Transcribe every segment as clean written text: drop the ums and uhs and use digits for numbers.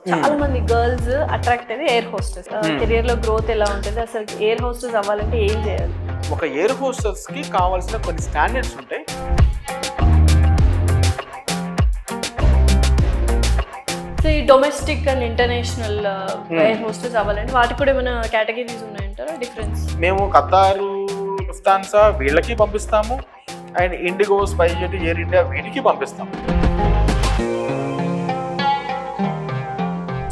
చాలా మంది girls attract అయ్యేది ఎయిర్ హోస్టెస్. కెరియర్ లో గ్రోత్ ఎలా ఉంటుంది, అసలు ఎయిర్ హోస్టెస్ అవ్వాలంటే ఏం చేయాలి? ఒక ఎయిర్ హోస్టెస్ కి కావాల్సిన కొన్ని స్టాండర్డ్స్ ఉంటాయి. సో ఈ domestic and international air hostess అవ్వాలంటే వాటికి కూడా ఏమైనా కేటగిరీస్ ఉన్నాయంటారా? డిఫరెన్స్? మేము ఖతారు, లుఫ్తాన్సా వీళ్ళకి పంపిస్తాము, and IndiGo, SpiceJet, air India వీటికి పంపిస్తాము.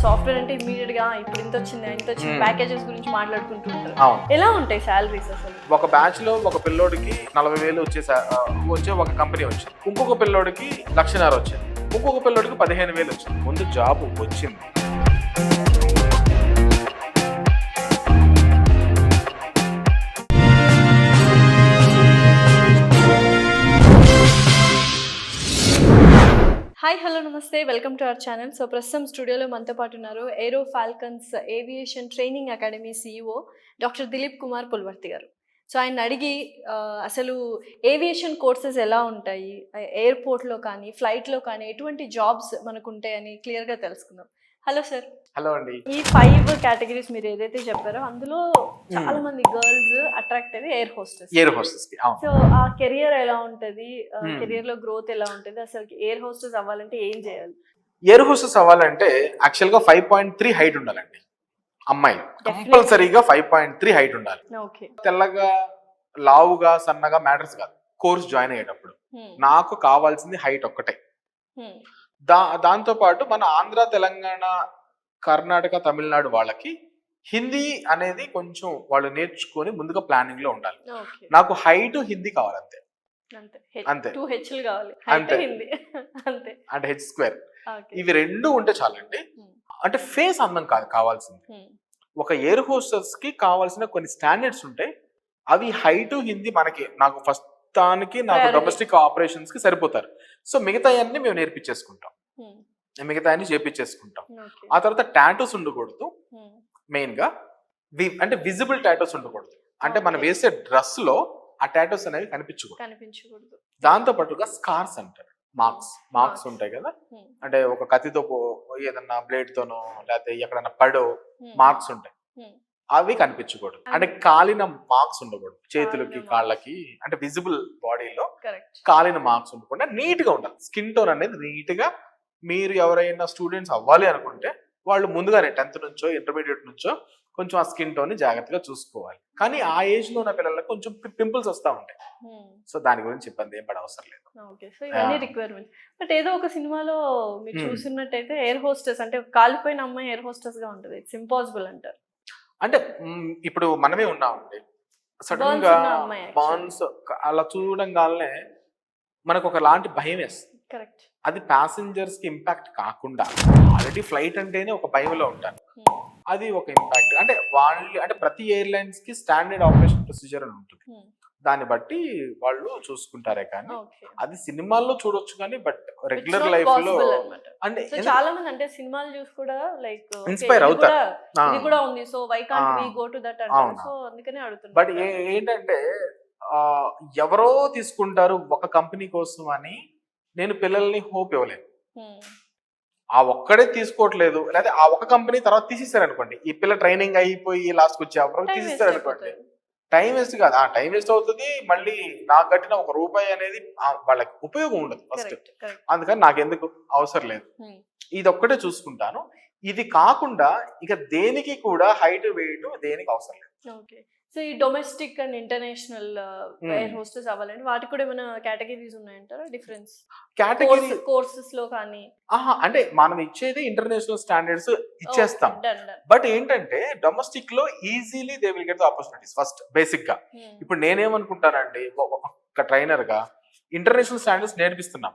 సాఫ్ట్వేర్ అంటే ఇమీడియట్ గా ఇప్పుడు ఇంత వచ్చింది ప్యాకేజెస్ గురించి మాట్లాడుకుంటూ ఉంటారు. అవును. ఎలా ఉంటాయి సాలరీస్ అసలు? ఒక బ్యాచ్ లో ఒక పిల్లోడికి 40,000 వచ్చే ఒక కంపెనీ వచ్చింది. ఇంకొక పిల్లోడికి 1,50,000 వచ్చింది. ఇంకొక పిల్లోడికి 15,000 వచ్చింది. ముందు జాబ్ వచ్చింది. హాయ్, హలో, నమస్తే, welcome to our channel. So ప్రస్తుతం స్టూడియోలో మనతో పాటు ఉన్నారు aero falcons aviation training academy CEO doctor Dilip Kumar Pulvarthi గారు. సో ఆయన అడిగి అసలు ఏవియేషన్ కోర్సెస్ ఎలా ఉంటాయి, ఎయిర్పోర్ట్లో కానీ ఫ్లైట్లో కానీ ఎటువంటి జాబ్స్ మనకు ఉంటాయని క్లియర్గా తెలుసుకుందాం. Hello sir. హలో అండి. ఈ 5 కేటగిరీస్ మీరు ఏదైతే చెప్పారో అందులో చాలా మంది గర్ల్స్ అట్రాక్ట్ అయ్యేది ఎయిర్ హోస్టెస్ కి. సో ఆ కెరియర్ ఎలా ఉంటది, కెరియర్ లో గ్రోత్ ఎలా ఉంటది, అసలు ఎయిర్ హోస్టెస్ అవ్వాలంటే ఏం చేయాలి? ఎయిర్ హోస్టెస్ అవ్వాలంటే యాక్చువల్ గా 5.3 హైట్ ఉండాలండి. అమ్మాయి కంపల్సరీగా 5.3 హైట్ ఉండాలి. ఓకే. తెల్లగా, లావుగా, సన్నగా మ్యాటర్స్ కాదు. కోర్స్ జాయిన్ అయ్యేటప్పుడు నాకు కావాల్సింది హైట్ ఒక్కటే. దాంతో పాటు మన ఆంధ్ర, తెలంగాణ, కర్ణాటక, తమిళనాడు వాళ్ళకి హిందీ అనేది కొంచెం వాళ్ళు నేర్చుకొని ముందుగా ప్లానింగ్ లో ఉండాలి. నాకు హైట్ హిందీ కావాలంతే. అంతే. అంటే H2. ఇవి రెండు ఉంటే చాలండి. అంటే ఫేస్ అందం కాదు కావాల్సింది. ఒక ఎయిర్ హోస్టెస్ కి కావాల్సిన కొన్ని స్టాండర్డ్స్ ఉంటాయి. అవి హైట్, హిందీ నాకు ఫస్ట్ దానికి నాకు డొమెస్టిక్ ఆపరేషన్స్ కి సరిపోతారు. సో మిగతా అన్ని మేము నేర్పించేసుకుంటాం, మిగతా అన్ని చేపించేసుకుంటాం. ఆ తర్వాత టాటూస్ ఉండకూడదు. మెయిన్ గా అంటే విజిబుల్ టాటూస్ ఉండకూడదు. అంటే మనం వేసే డ్రెస్ లో ఆ టాటూస్ అనేవి కనిపించకూడదు. దాంతో పాటుగా స్కార్స్ అంటారు, మార్క్స్ ఉంటాయి కదా. అంటే ఒక కత్తితో ఏదన్నా బ్లేడ్ తోనో లేకపోతే ఎక్కడన్నా పడో మార్క్స్ ఉంటాయి, అవి కనిపించకూడదు. అంటే కాలిన మార్క్స్ ఉండకూడదు చేతులకి, కాళ్ళకి. అంటే విజిబుల్ బాడీలో కాలిన మార్క్స్ ఉండకుండా నీట్ గా ఉండాలి. స్కిన్ టోన్ అనేది నీట్ గా. మీరు ఎవరైనా స్టూడెంట్స్ అవ్వాలి అనుకుంటే వాళ్ళు ముందుగానే 10th నుంచో ఇంటర్మీడియట్ నుంచో కొంచెం ఆ స్కిన్ టోన్ ని జాగ్రత్తగా చూసుకోవాలి. కానీ ఆ ఏజ్ లో ఉన్న పిల్లలకు కొంచెం పింపుల్స్ వస్తూ ఉంటాయి. సో దాని గురించి ఇబ్బంది ఏం పడవసరం లేదు. బట్ ఏదో ఒక సినిమాలో మీరు చూసినట్టయితే ఎయిర్ హోస్టెస్ అంటే కాలిపోయిన అమ్మాయి ఎయిర్ హోస్టెస్ గా ఉంటుంది. ఇట్స్ ఇంపాసిబుల్ అంటారు. అంటే ఇప్పుడు మనమే ఉన్నామండి, సడన్ గా బాన్స్ అలా చూడంగానే మనకు ఒక లాంటి భయం వేస్తుంది. కరెక్ట్. అది ప్యాసింజర్స్ కి ఇంపాక్ట్ కాకుండా ఆల్రెడీ ఫ్లైట్ అంటేనే ఒక భయంలో ఉంటారు. అది ఒక ఇంపాక్ట్. అంటే వాళ్ళు అంటే ప్రతి ఎయిర్లైన్స్ కి స్టాండర్డ్ ఆపరేషన్ ప్రొసీజర్ అని ఉంటుంది. దాన్ని బట్టి వాళ్ళు చూసుకుంటారే కానీ అది సినిమాల్లో చూడొచ్చు కానీ బట్ రెగ్యులర్ లైఫ్ లో అంటే చాలా మంది అంటే సినిమాలు చూసి కూడా లైక్ ఇన్స్పైర్ అవుతారు. ఇది కూడా ఉంది, so why can't we go to that అంటారు. సో అందుకనే అడుగుతున్నా. బట్ ఏంటంటే ఎవరో తీసుకుంటారు ఒక కంపెనీ కోసం అని నేను పిల్లల్ని హోప్ ఇవ్వలేను. ఆ ఒక్కడే తీసుకోవట్లేదు, లేదా ఆ ఒక కంపెనీ తర్వాత తీసేస్తారు అనుకోండి, ఈ పిల్ల ట్రైనింగ్ అయిపోయి లాస్ట్ వచ్చి ఎవరో తీసేస్తారు అనుకోండి, టైం వేస్ట్ కాదు. ఆ టైం వేస్ట్ అవుతుంది. మళ్ళీ నాకు కట్టిన ₹1 అనేది వాళ్ళకి ఉపయోగం ఉండదు ఫస్ట్. అందుకని నాకు ఎందుకు అవసరం లేదు, ఇది ఒక్కటే చూసుకుంటాను. ఇది కాకుండా ఇక దేనికి కూడా హైట్ వెయిట్ దేనికి అవసరం లేదు. సో ఈ domestic and international air hostess అవ్వాలంటే వాటికి కూడా ఏమైనా కేటగిరీస్ ఉన్నాయంటారా? డిఫరెన్స్ కేటగిరీ కోర్సెస్ లో కానీ? అంటే మనం ఇచ్చేది ఇంటర్నేషనల్ స్టాండర్డ్స్ ఇచ్చేస్తాం. బట్ ఏంటంటే డొమెస్టిక్ లో easily they will get the opportunities first basic గా. ఇప్పుడు నేనేమనుకుంటానండి, ఒక ట్రైనర్ గా ఇంటర్నేషనల్ స్టాండర్డ్స్ నేర్పిస్తున్నాం,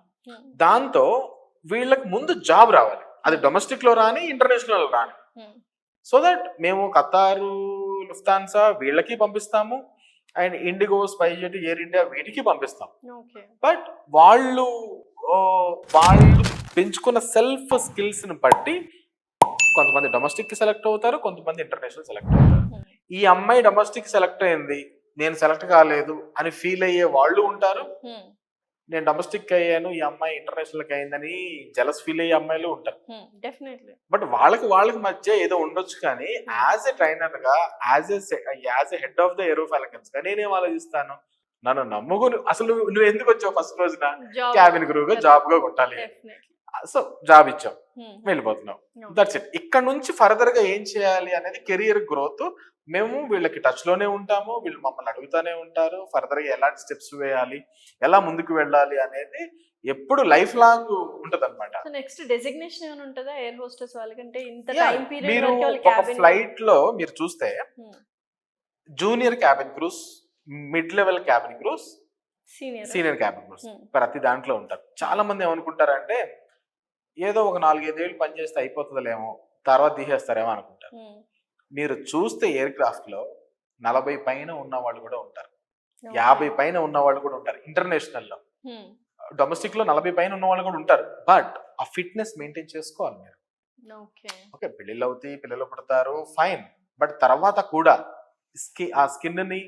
దాంతో వీళ్ళకి ముందు జాబ్ రావాలి. అది డొమెస్టిక్ లో రాని, ఇంటర్నేషనల్ లో రాని. సో దట్ మేము ఖతారు, లుఫ్తాన్సా వీళ్ళకి పంపిస్తాము, and IndiGo, SpiceJet, air India వీటికి పంపిస్తాం. బట్ వాళ్ళు పెంచుకున్న సెల్ఫ్ స్కిల్స్ ని బట్టి కొంతమంది డొమెస్టిక్ కి సెలెక్ట్ అవుతారు, కొంతమంది ఇంటర్నేషనల్ సెలెక్ట్ అవుతారు. ఈ అమ్మాయి డొమెస్టిక్ సెలెక్ట్ అయింది, నేను సెలెక్ట్ కాలేదు అని ఫీల్ అయ్యే వాళ్ళు ఉంటారు. నేను డొమెస్టిక్ అయ్యాను, ఈ అమ్మాయి ఇంటర్నేషనల్ అయిందని జలస్ ఫీల్ అయ్యే అమ్మాయిలు ఉంటారు. డెఫినెట్లీ. బట్ వాళ్ళకి మధ్య ఏదో ఉండొచ్చు, కానీ యాజ్ ఎ ట్రైనర్ గా, as a head of the Aero Falcons గా నేనేం ఆలోచిస్తాను, నన్ను నమ్ముకుని అసలు నువ్వు ఎందుకు వచ్చావు ఫస్ట్ రోజున, క్యాబిన్ క్రూ గా జాబ్ గా కొట్టాలి, సో జాబ్ ఇచ్చావు, వెళ్ళిపోతున్నావు, దట్స్ ఇట్. ఇక్కడ నుంచి ఫర్దర్ గా ఏం చేయాలి అనేది కెరియర్ గ్రోత్. మేము వీళ్ళకి టచ్ లోనే ఉంటాము, వీళ్ళు మమ్మల్ని అడుగుతానే ఉంటారు ఫర్దర్ గా ఎలాంటి స్టెప్స్ వేయాలి, ఎలా ముందుకు వెళ్ళాలి అనేది ఎప్పుడు లైఫ్ లాంగ్ ఉంటది అనమాట. నెక్స్ట్ డెసిగ్నేషన్ ఏమైనా ఉంటుందా ఎయిర్ హోస్టెస్ వాళ్ళకంటే? ఇంత టైం పీరియడ్ మీరు వరకు వాళ్ళ ఒక క్యాబిన్ ఫ్లైట్ లో మీరు చూస్తే junior cabin crews, mid level cabin crews, senior cabin crews ప్రతి దాంట్లో ఉంటారు. చాలా మంది ఏమనుకుంటారంటే ఏదో ఒక 4-5 ఏళ్ళు పనిచేస్తే అయిపోతుందిలేమో, తర్వాత తీసేస్తారేమో అనుకుంటారు. మీరు చూస్తే ఎయిర్ క్రాఫ్ట్ లో 40 పైన ఉన్న వాళ్ళు కూడా ఉంటారు, 50 పైన ఉన్న వాళ్ళు కూడా ఉంటారు. ఇంటర్నేషనల్ లో, డొమెస్టిక్ లో 40 పైన ఉన్న వాళ్ళు కూడా ఉంటారు. బట్ ఆ ఫిట్నెస్ మెయింటైన్ చేసుకోవాలి మీరు. ఓకే, పెళ్ళిళ్ళు అవుతాయి, పిల్లలు పుడతారు, ఫైన్. బట్ తర్వాత కూడా ఆ స్కిన్ ని,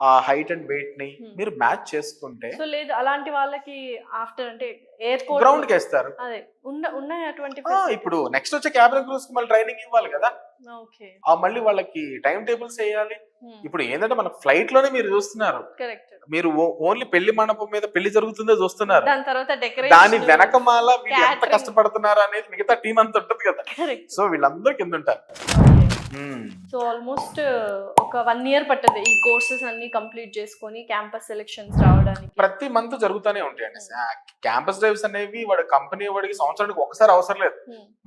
ఆ హైట్ అండ్ వెయిట్ ని మీరు మ్యాచ్ చేసుకుంటే, సో లేదు అలాంటి వాళ్ళకి ఆఫ్టర్ అంటే ఎయిర్పోర్ట్ గ్రౌండ్ కి వేస్తారు. అదే ఉన్నాయి అటువంటి ఇప్పుడు నెక్స్ట్ వచ్చే క్యాబిన్ క్రూస్ కి మళ్ళీ ట్రైనింగ్ ఇవ్వాలి కదా, మళ్ళీ వాళ్ళకి టైం టేబుల్స్ వేయాలి. ఇప్పుడు ఏంటంటే మన ఫ్లైట్ లోనే మీరు చూస్తున్నారు, మీరు ఓన్లీ పెళ్లి మండపం మీద పెళ్లి జరుగుతుందో చూస్తున్నారు, దాని తర్వాత దాని వెనకమాల వీళ్ళు ఎంత కష్టపడుతున్నారు అనేది మిగతా టీం అంతా ఉంటుంది కదా. సో వీళ్ళందరూ కింద ఉంటారు. సో ఆల్మోస్ట్ ఒక 1 year పట్టదు ఈ కోర్సెస్ అన్ని కంప్లీట్ చేసుకొని క్యాంపస్ సెలెక్షన్స్ రావడానికి. ప్రతి మంత్ జరుగుతూనే ఉంటాయండి క్యాంపస్ డ్రైవ్స్ అనేవి. వాడు కంపెనీ వాడికి సంవత్సరానికి ఒకసారి అవసరం లేదు,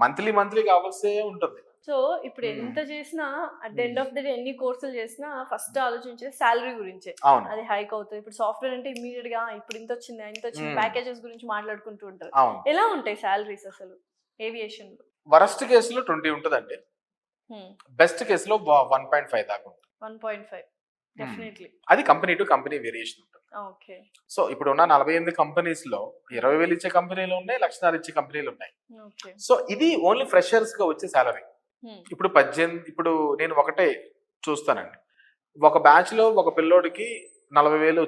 మంత్లీ కావాల్సే ఉంటుంది. సో ఇప్పుడు ఎంత చేసినా at the end of the day ఎన్ని కోర్సులు చేసినా ఫస్ట్ ఆలోచించే శాలరీ గురించే. అది హైక్ అవుతుంది. ఇప్పుడు సాఫ్ట్వేర్ అంటే ఇమీడియట్ గా ఇప్పుడు ఇంత వచ్చింది ప్యాకేజెస్ గురించి మాట్లాడుకుంటూ ఉంటారు. ఎలా ఉంటాయి శాలరీస్ అసలు ఏవియేషన్ లో? వరస్ట్ కేసులో 20 ఉంటుందండి, బెస్ట్ కేసులో 1.5 దాకా ఉంటుంది. 1.5 డెఫినెట్లీ. అది కంపెనీ టు కంపెనీ వేరియేషన్ ఉంటుంది. ఓకే. సో ఇప్పుడు ఉన్న 48 కంపెనీస్ లో 20,000 ఇచ్చే కంపెనీలు ఉన్నాయి, 1,00,000 ఇచ్చే కంపెనీలు ఉన్నాయి. సో ఇది ఓన్లీ ఫ్రెషర్స్ గా వచ్చే సాలరీ. ఇప్పుడు 18, ఇప్పుడు నేను ఒకటే చూస్తానండి, ఒక బ్యాచ్ లో ఒక పిల్లోడికి 40,000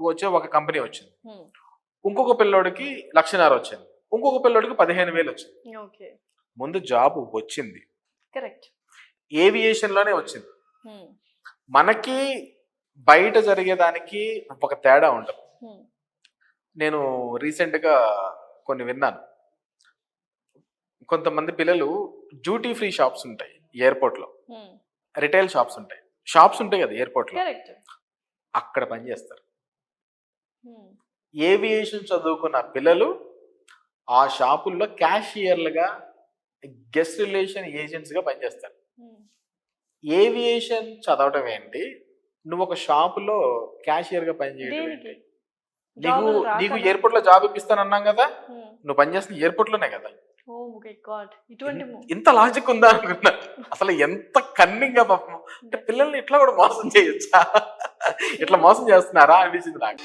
వచ్చే ఒక కంపెనీ వచ్చింది, ఇంకొక పిల్లోడికి 1,50,000 వచ్చింది, ఇంకొక పిల్లోడికి 15,000 వచ్చింది. ముందు జాబ్ వచ్చింది, కరెక్ట్, ఏవియేషన్ లోనే వచ్చింది. మనకి బయట జరిగేదానికి ఒక తేడా ఉంటుంది. నేను రీసెంట్ గా కొన్ని విన్నాను, కొంతమంది పిల్లలు డ్యూటీ ఫ్రీ షాప్స్ ఉంటాయి ఎయిర్పోర్ట్ లో, రిటైల్ షాప్స్ ఉంటాయి కదా ఎయిర్పోర్ట్ లో, అక్కడ పనిచేస్తారు. ఏవియేషన్ చదువుకున్న పిల్లలు ఆ షాపుల్లో క్యాషియర్లుగా, గెస్ట్ రిలేషన్ ఏజెంట్స్ గా పనిచేస్తారు. ఏవియేషన్ చదవటం ఏంటి, నువ్వు ఒక షాపులో క్యాషియర్ గా పనిచేయడం ఏంటి? నీకు ఎయిర్పోర్ట్ లో జాబ్ ఇప్పిస్తానన్నాం కదా, నువ్వు పనిచేస్తున్న ఎయిర్పోర్ట్ లోనే కదా. ఇంత లాజిక్ ఉందా అనుకున్నా. అసలు ఎంత కన్నింగ్ గా పాపం, అంటే పిల్లల్ని ఇట్లా కూడా మోసం చేయొచ్చా, ఇట్లా మోసం చేస్తున్నారా అనిపించింది నాకు.